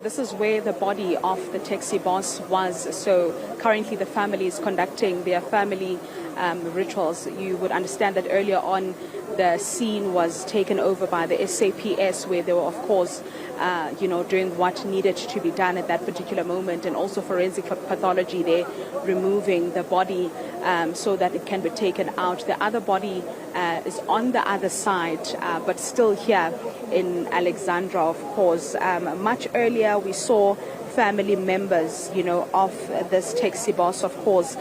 This is where the body of the taxi boss was. So currently the family is conducting their family rituals. You would understand that earlier on the scene was taken over by the SAPS, where they were, of course, doing what needed to be done at that particular moment, and also forensic pathology there, removing the body so that it can be taken out. The other body is on the other side, but still here in Alexandra, of course. Much earlier we saw family members, of this taxi boss, of course.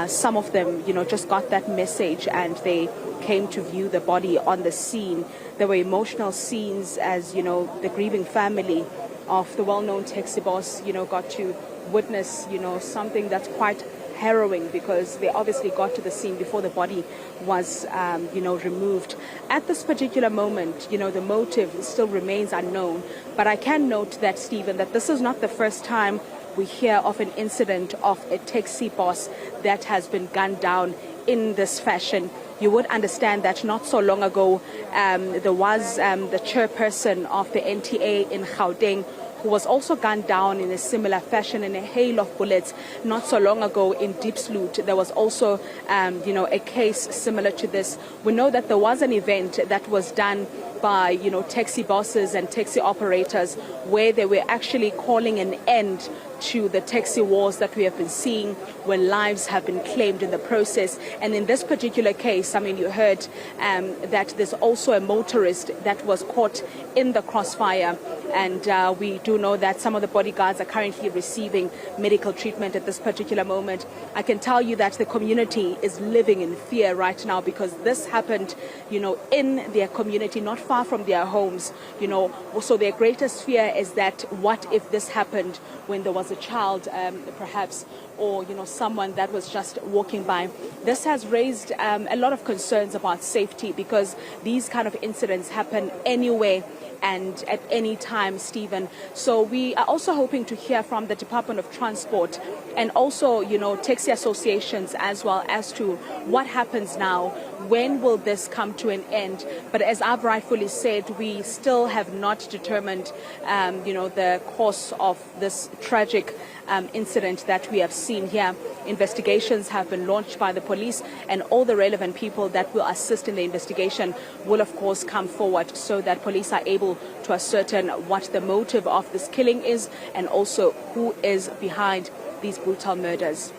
Some of them, just got that message and they came to view the body on the scene. There were emotional scenes as, the grieving family of the well-known taxi boss, got to witness, something that's quite harrowing, because they obviously got to the scene before the body was, removed. At this particular moment, the motive still remains unknown. But I can note that, Stephen, that this is not the first time we hear of an incident of a taxi boss that has been gunned down in this fashion. You would understand that not so long ago, there was the chairperson of the NTA in Gauteng, who was also gunned down in a similar fashion in a hail of bullets. Not so long ago in Diepsloot, there was also, a case similar to this. We know that there was an event that was done by, taxi bosses and taxi operators, where they were actually calling an end to the taxi wars that we have been seeing, where lives have been claimed in the process. And in this particular case, you heard that there's also a motorist that was caught in the crossfire. And we do know that some of the bodyguards are currently receiving medical treatment at this particular moment. I can tell you that the community is living in fear right now, because this happened, in their community, not far from their homes. So their greatest fear is that what if this happened when there was a child, perhaps, or someone that was just walking by. This has raised a lot of concerns about safety, because these kind of incidents happen anywhere and at any time, Stephen. So we are also hoping to hear from the Department of Transport and also, taxi associations as well, as to what happens now. When will this come to an end? But as I've rightfully said, we still have not determined, the course of this tragic incident that we have seen here. Investigations have been launched by the police, and all the relevant people that will assist in the investigation will, of course, come forward, so that police are able to ascertain what the motive of this killing is, and also who is behind these brutal murders.